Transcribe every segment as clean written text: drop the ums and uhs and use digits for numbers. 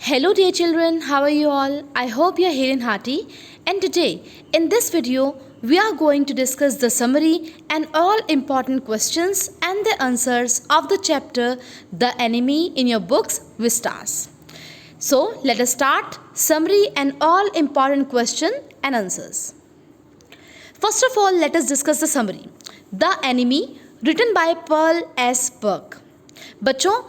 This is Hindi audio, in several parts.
Hello dear children, how are you all? I hope you are here and hearty. And today, in this video, we are going to discuss the summary and all important questions and the answers of the chapter The Enemy in your books Vistas. So, let us start summary and all important question and answers. First of all, let us discuss the summary. The Enemy, written by Pearl S. Burke. बच्चों,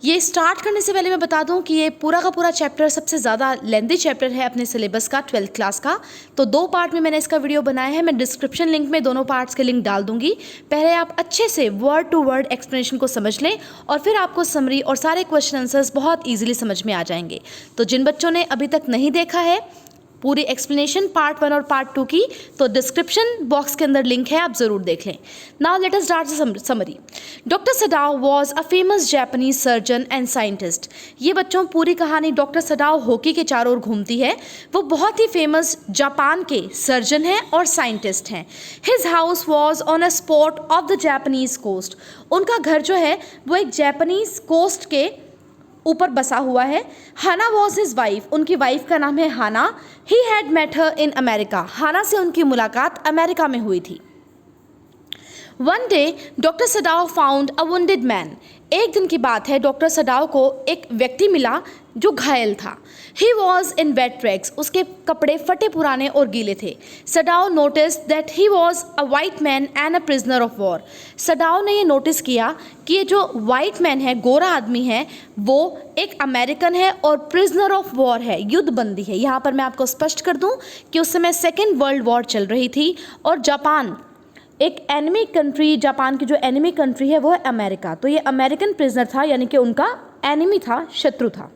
ये स्टार्ट करने से पहले मैं बता दूं कि ये पूरा का पूरा चैप्टर सबसे ज़्यादा लेंथी चैप्टर है अपने सिलेबस का 12th क्लास का। तो 2 पार्ट में मैंने इसका वीडियो बनाया है। मैं डिस्क्रिप्शन लिंक में दोनों पार्ट्स के लिंक डाल दूंगी। पहले आप अच्छे से वर्ड टू वर्ड एक्सप्लेनेशन को समझ लें और फिर आपको समरी और सारे क्वेश्चन आंसर्स बहुत ईजिली समझ में आ जाएंगे। तो जिन बच्चों ने अभी तक नहीं देखा है पूरी एक्सप्लेनेशन पार्ट 1 और पार्ट 2 की, तो डिस्क्रिप्शन बॉक्स के अंदर लिंक है, आप ज़रूर देख लें। Now let us start the summary. Doctor Sadao was a famous Japanese surgeon and scientist. ये बच्चों पूरी कहानी डॉक्टर सडाओ हॉकी के चारों ओर घूमती है। वो बहुत ही फेमस जापान के सर्जन हैं और साइंटिस्ट हैं। His house was on a spot of the Japanese coast. उनका घर जो है वो एक जापानीज कोस्ट के ऊपर बसा हुआ है। हाना वॉज हिज वाइफ, उनकी वाइफ का नाम है Hannah. He had met her in America, Hannah से उनकी मुलाकात अमेरिका में हुई थी। One day doctor Sadao found a wounded man. एक दिन की बात है, डॉक्टर सडाओ को एक व्यक्ति मिला जो घायल था। He was in wet rags, उसके कपड़े फटे पुराने और गीले थे। Sadao notice that he was a white man and a prisoner of war. Sadao ने ये नोटिस किया कि ये जो वाइट मैन है, गोरा आदमी है, वो एक अमेरिकन है और प्रिजनर ऑफ वॉर है, युद्ध बंदी है। यहाँ पर मैं आपको स्पष्ट कर दूँ कि उस समय 2nd वर्ल्ड वॉर चल रही थी और जापान एक एनिमी कंट्री, जापान की जो एनिमी कंट्री है वो है अमेरिका। तो ये अमेरिकन प्रिजनर था, यानी कि उनका एनिमी था, शत्रु था।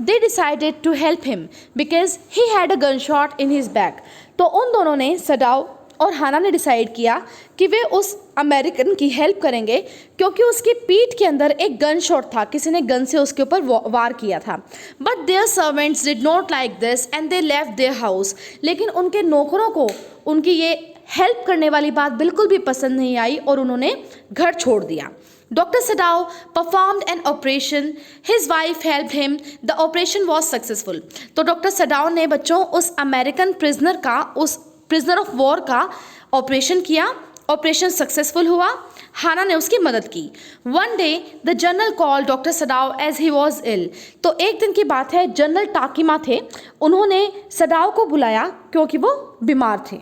They decided to help him because he had a gunshot in his back. तो उन दोनों ने, सडाओ और हाना ने डिसाइड किया कि वे उस अमेरिकन की हेल्प करेंगे क्योंकि उसकी पीठ के अंदर एक गन शॉट था, किसी ने गन से उसके ऊपर वार किया था। But their servants did not like this and they left their house. लेकिन उनके नौकरों को उनकी ये हेल्प करने वाली बात बिल्कुल भी पसंद नहीं आई और उन्होंने घर छोड़ दिया। Doctor Sadao performed an operation, his wife help him, the operation was successful. तो डॉक्टर सडाओ ने बच्चों उस अमेरिकन प्रिजनर का, उस प्रिजनर ऑफ वॉर का ऑपरेशन किया। ऑपरेशन सक्सेसफुल हुआ, हाना ने उसकी मदद की। One day the general call doctor Sadao as he was ill. तो एक दिन की बात है, जनरल टाकिमा थे, उन्होंने सडाओ को बुलाया क्योंकि वो बीमार थे।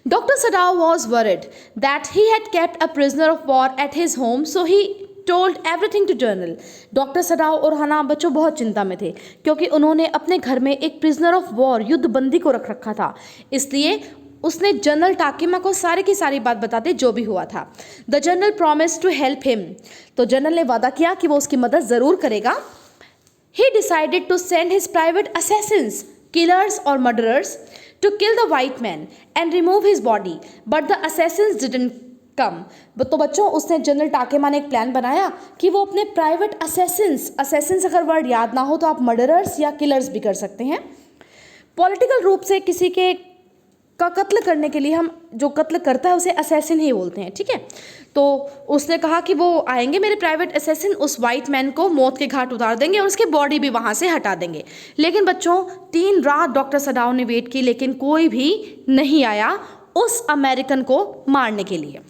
Dr. Sadao was worried that he had kept a prisoner of war at his home, so he told everything to journal. Doctor Sadao और हाना बच्चों बहुत चिंता में थे क्योंकि उन्होंने अपने घर में एक प्रिजनर ऑफ वॉर, युद्ध बंदी को रख रखा था। इसलिए उसने जनरल टाकिमा को सारी की सारी बात बता दी जो भी हुआ था। The general promise to help him. तो जनरल ने वादा किया कि वो उसकी मदद ज़रूर करेगा। He decided to send his private assassins, killers or murderers, to kill the white man and remove his body, but the assassins didn't come. तो बच्चों उसने, जनरल टाकिमा ने एक प्लान बनाया कि वो अपने प्राइवेट असेसिन्स अगर वर्ड याद ना हो तो आप मर्डरर्स या किलर्स भी कर सकते हैं। पॉलिटिकल रूप से किसी के का कत्ल करने के लिए हम, जो कत्ल करता है उसे असैसिन ही बोलते हैं, ठीक है। तो उसने कहा कि वो आएंगे मेरे प्राइवेट असैसिन, उस वाइट मैन को मौत के घाट उतार देंगे और उसकी बॉडी भी वहाँ से हटा देंगे। लेकिन बच्चों 3 रात डॉक्टर सडाओ ने वेट की, लेकिन कोई भी नहीं आया उस अमेरिकन को मारने के लिए।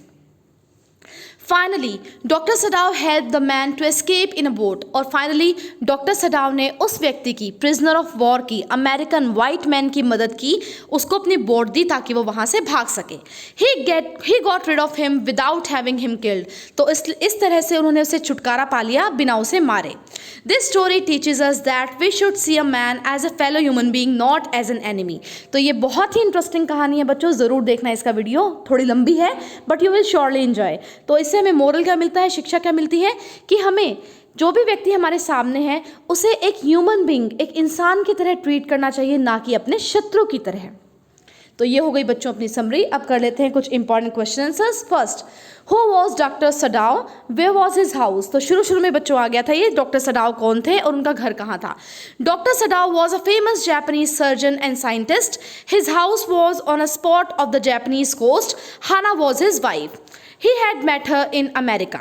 Finally doctor Sadao help the man to escape in a boat. और फाइनली डॉक्टर सडाओ ने उस व्यक्ति की, प्रिजनर ऑफ वॉर की, अमेरिकन वाइट मैन की मदद की, उसको अपनी बोट दी ताकि वो वहाँ से भाग सके। He got rid of him without having him killed. तो इस तरह से उन्होंने उसे छुटकारा पा लिया बिना उसे मारे। This story teaches us that we should see a man as a fellow human being, not as an enemy. तो ये बहुत ही इंटरेस्टिंग कहानी है बच्चों, ज़रूर देखना इसका वीडियो, थोड़ी लंबी है but you will surely enjoy. तो इससे हमें मोरल क्या मिलता है, शिक्षा क्या मिलती है कि हमें जो भी व्यक्ति हमारे सामने है उसे एक ह्यूमन बीइंग, एक इंसान की तरह ट्रीट करना चाहिए, ना कि अपने शत्रु की तरह। तो ये हो गई बच्चों अपनी समरी। अब कर लेते हैं कुछ important question answers. First, who was doctor Sadao, where was his house. तो शुरू में बच्चों आ गया था ये, डॉक्टर सडाओ कौन थे और उनका घर कहाँ था। Doctor Sadao was a famous Japanese surgeon and scientist. His house was on a spot of the Japanese coast. Hana was his wife. He had met her in America.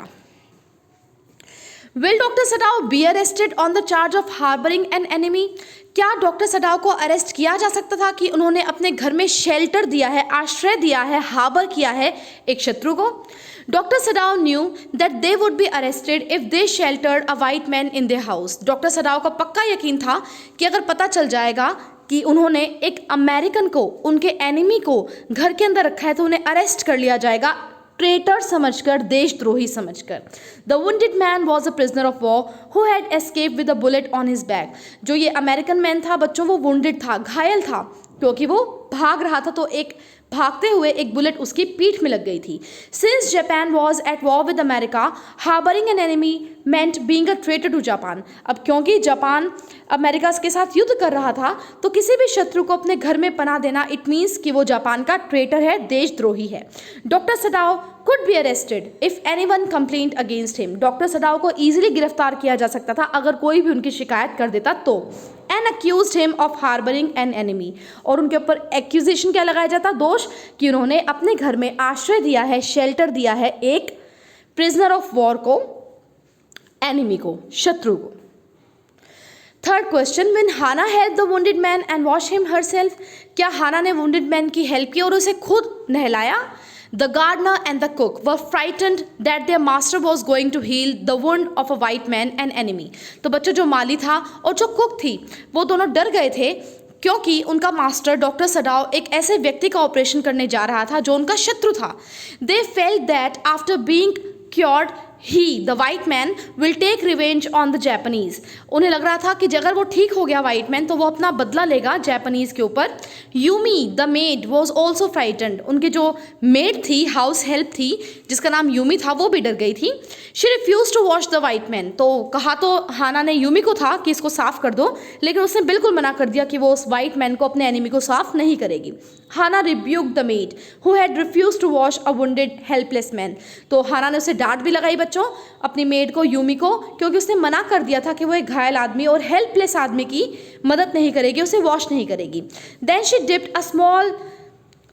Will doctor Sadao be arrested on the charge of harbouring an enemy? क्या डॉक्टर सडाओ को अरेस्ट किया जा सकता था कि उन्होंने अपने घर में शेल्टर दिया है, आश्रय दिया है, हार्बर किया है एक शत्रु को? Doctor Sadao knew that they would be arrested if they sheltered a white man in their house. Doctor Sadao का पक्का यकीन था कि अगर पता चल जाएगा कि उन्होंने एक अमेरिकन को, उनके एनिमी को घर के अंदर रखा है, तो उन्हें अरेस्ट कर लिया जाएगा, ट्रेटर समझकर, देशद्रोही समझकर। The wounded man was a prisoner of war who had escape with a bullet on his back. जो ये अमेरिकन मैन था बच्चों, वो वुंडेड था, घायल था, क्योंकि वो भाग रहा था, तो एक भागते हुए एक बुलेट उसकी पीठ में लग गई थी। Since Japan was at war with America, harbouring an enemy meant being a traitor to Japan. अब क्योंकि जापान अमेरिका के साथ युद्ध कर रहा था, तो किसी भी शत्रु को अपने घर में पनाह देना इट मीन्स कि वो जापान का ट्रेटर है, देशद्रोही है। Doctor Sadao could be arrested if anyone complaint against him. Doctor Sadao को इजीली गिरफ्तार किया जा सकता था अगर कोई भी उनकी शिकायत कर देता तो। And accused him of harbouring an enemy, और उनके ऊपर एक्यूजेशन क्या लगाया जाता, दोष, कि उन्होंने अपने घर में आश्रय दिया है, शेल्टर दिया है एक प्रिजनर ऑफ वॉर को, एनिमी को, शत्रु को। Third question, when Hana help the wounded man and wash him herself? क्या हाना ने वुंडेड मैन की हेल्प की और उसे खुद नहलाया? The gardener and the cook were frightened that their master was going to heal the wound of a white man, an enemy. तो बच्चों, जो माली था और जो कुक थी वो दोनों डर गए थे क्योंकि उनका मास्टर डॉक्टर सडाओ एक ऐसे व्यक्ति का ऑपरेशन करने जा रहा था जो उनका शत्रु था। They felt that after being cured he, the white man, will take revenge on the Japanese. उन्हें लग रहा था कि अगर वो ठीक हो गया वाइट मैन तो वो अपना बदला लेगा जापानीज के ऊपर। Yumi the made was also frightened. उनकी जो मेड थी, हाउस हेल्प थी, जिसका नाम यूमी था, वो भी डर गई थी। She refuse to wash the white man. तो कहा तो हाना ने यूमी को था कि इसको साफ कर दो, लेकिन उसने बिल्कुल मना कर दिया कि वो उस वाइट मैन को, अपने एनिमी को साफ नहीं करेगी। Hannah rebuke the maid who had refuse to wash a wounded helpless man. तो हाना ने उसे डांट भी लगाई बच्चों, अपनी मेड को, यूमी को, क्योंकि उसने मना कर दिया था कि वो एक घायल आदमी और हेल्पलेस आदमी की मदद नहीं करेगी, उसे वॉश नहीं करेगी। Then she dipped a small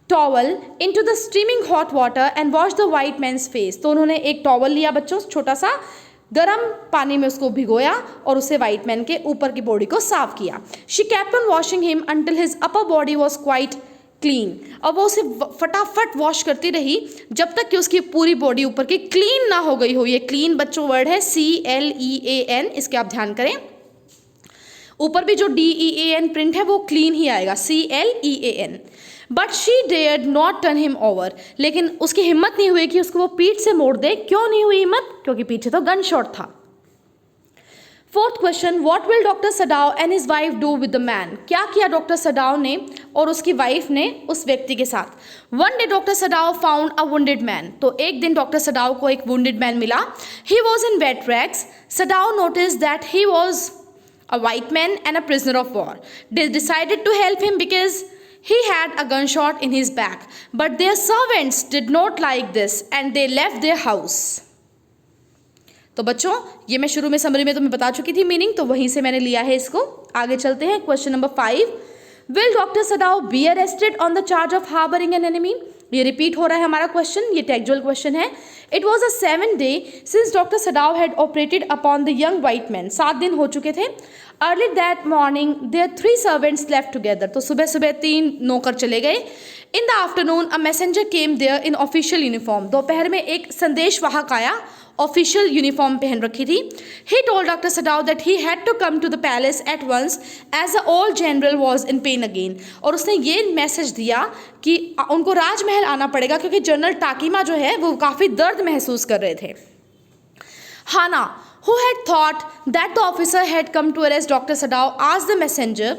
towel into the steaming hot water and wash the white man's face. तो उन्होंने एक टॉवल लिया बच्चों, छोटा सा, गर्म पानी में उसको भिगोया और उसे वाइट मैन के ऊपर की बॉडी को साफ किया। She kept on washing him until his upper body was quite clean. और वो उसे फटाफट वॉश करती रही जब तक कि उसकी पूरी बॉडी ऊपर की क्लीन ना हो गई हो। ये क्लीन बच्चों वर्ड है CLEAN, इसके आप ध्यान करें। ऊपर भी जो DEAN प्रिंट है वो क्लीन ही आएगा, CLEAN। But she dared not turn him over. लेकिन उसकी हिम्मत नहीं हुई कि उसको वो पीठ से मोड़ दे। क्यों नहीं हुई हिम्मत? क्योंकि पीछे तो गन शॉट था। Fourth question, what will doctor Sadao and his wife do with the man? क्या किया डॉक्टर सडाओ ने और उसकी वाइफ ने उस व्यक्ति के साथ? One day doctor Sadao found a wounded man. तो एक दिन डॉक्टर सडाओ को एक वुंडेड मैन मिला। He was in wet rags. Sadao notice that he was a white man and a prisoner of war. They decided to help him because he had a gunshot in his back. But their servants did not like this and they left their house. तो बच्चों, ये मैं शुरू में समरी में तुम्हें बता चुकी थी मीनिंग, तो वहीं से मैंने लिया है इसको। आगे चलते हैं। Question number 5, will doctor Sadao be arrested on the charge of harbouring an enemy? ये रिपीट हो रहा है हमारा क्वेश्चन, ये टेक्चुअल क्वेश्चन है। It was a 7 day since doctor Sadao had operated upon the young white man. 7 दिन हो चुके थे। Early that morning there 3 servants left together. तो सुबह सुबह 3 नौकर चले गए। In the afternoon a messenger came there in official uniform. दोपहर में एक संदेशवाहक आया, ऑफिशियल यूनिफॉर्म पहन रखी थी। He told doctor Sadao that he had to come to the palace at once as the old general was in pain again. और उसने ये मैसेज दिया कि उनको राजमहल आना पड़ेगा क्योंकि जनरल टाकीमा जो है वो काफ़ी दर्द महसूस कर रहे थे। हाना, who had thought that the officer had come to arrest Dr. Sadao, asked the messenger,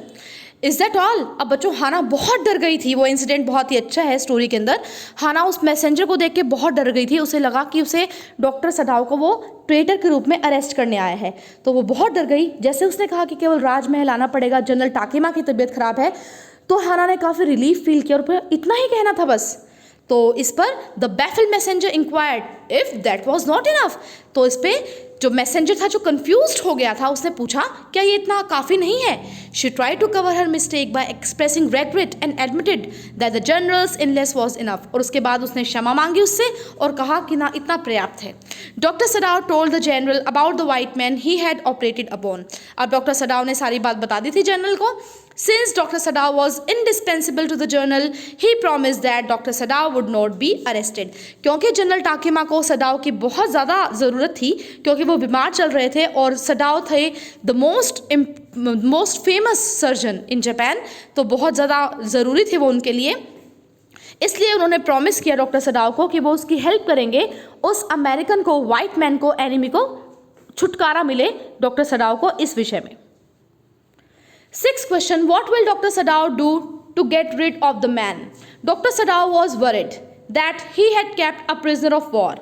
is that all? अब बच्चों, हाना बहुत डर गई थी। वो इंसिडेंट बहुत ही अच्छा है स्टोरी के अंदर। हाना उस मैसेंजर को देख के बहुत डर गई थी। उसे लगा कि उसे डॉक्टर सडाओ को वो ट्रेटर के रूप में अरेस्ट करने आया है, तो वो बहुत डर गई। जैसे उसने कहा कि केवल राजमहल आना पड़ेगा, जनरल टाकीमा की तबीयत खराब है, तो हाना ने काफ़ी रिलीफ फील किया और फिर इतना ही कहना था बस। तो इस पर the बैफिल्ड messenger inquired if that was not enough. तो इस पर जो मैसेंजर था जो कंफ्यूज्ड हो गया था, उसने पूछा क्या ये इतना काफ़ी नहीं है? She try to cover her mistake by expressing regret and admitted that the general's इनलेस वाज इनफ। और उसके बाद उसने क्षमा मांगी उससे और कहा कि ना इतना पर्याप्त है। Doctor Sadao told the general about the white man he had operated upon. अब डॉक्टर सडाव ने सारी बात बता दी थी जनरल को। Since Dr. Sadaw was indispensable to the journal, he promised that Dr. Sadaw would not be arrested. क्योंकि जनरल टाकिमा को सडाव की बहुत ज़्यादा ज़रूरत थी क्योंकि वो बीमार चल रहे थे और सडाव थे the most famous surgeon in Japan, तो बहुत ज़्यादा ज़रूरी थे वो उनके लिए। इसलिए उन्होंने प्रॉमिस किया डॉक्टर सडाव को कि वो उसकी हेल्प करेंगे, उस अमेरिकन को, वाइट मैन को, एनिमी को छुटकारा मिले डॉक्टर सडाव को इस विषय में। Sixth question, what will Dr. Sadaw do to get rid of the man? Dr. Sadaw was worried that he had kept a prisoner of war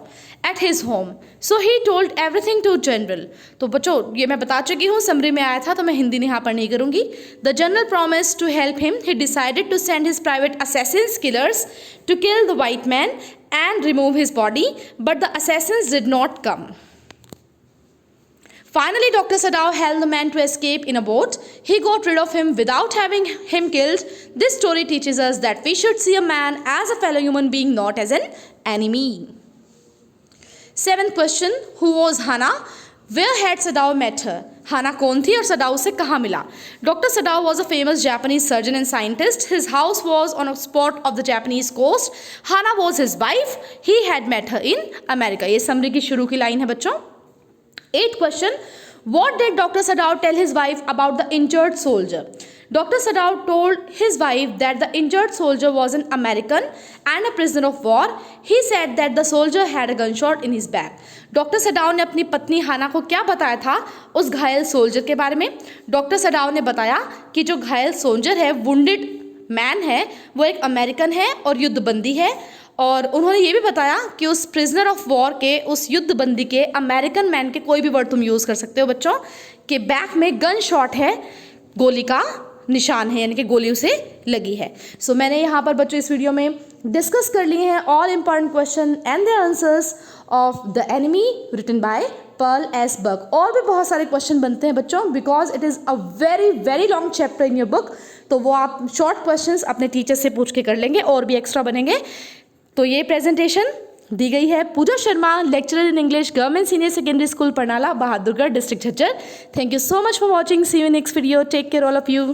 at his home, so he told everything to general. तो बच्चों ये मैं बता चुकी हूँ, समरी में आया था तो मैं हिंदी यहाँ पर नहीं करूँगी। The general promised to help him. He decided to send his private assassins killers to kill the white man and remove his body, but the assassins did not come. Finally, Dr. Sadaw helped the man to escape in a boat. He got rid of him without having him killed. This story teaches us that we should see a man as a fellow human being, not as an enemy. Seventh question, who was Hana? Where had Sadaw met her? Hana कौन थी और सडाव से कहाँ मिला? Dr. Sadaw was a famous Japanese surgeon and scientist. His house was on a spot of the Japanese coast. Hana was his wife. He had met her in America. ये समरी की शुरू की लाइन है बच्चों। Eighth question, what did Dr. Sadaw tell his wife about the injured soldier? Dr. Sadaw told his wife that the injured soldier was an American and a prisoner of war. He said that the soldier had a gunshot in his back. Doctor Sadao ने अपनी पत्नी हाना को क्या बताया था उस घायल सोल्जर के बारे में? डॉक्टर सडाव ने बताया कि जो घायल सोल्जर है, वुंडेड मैन है, वो एक अमेरिकन है और युद्धबंदी है। और उन्होंने ये भी बताया कि उस प्रिजनर ऑफ वॉर के, उस युद्धबंदी के, अमेरिकन मैन के, कोई भी वर्ड तुम यूज़ कर सकते हो बच्चों, कि बैक में गन शॉट है, गोली का निशान है, यानी कि गोली उसे लगी है। सो मैंने यहाँ पर बच्चों इस वीडियो में डिस्कस कर लिए हैं all important question and the answers of the enemy written by Pearl S Buck. और भी बहुत सारे क्वेश्चन बनते हैं बच्चों, because it is a very very long chapter in your book. तो वो आप शॉर्ट क्वेश्चंस अपने टीचर से पूछ के कर लेंगे, और भी एक्स्ट्रा बनेंगे। तो ये प्रेजेंटेशन दी गई है Pooja Sharma, lecturer in English, government senior secondary school Parnala, Bahadurgarh district Jhajjar. Thank you so much for watching. See you next video. Take care all of you.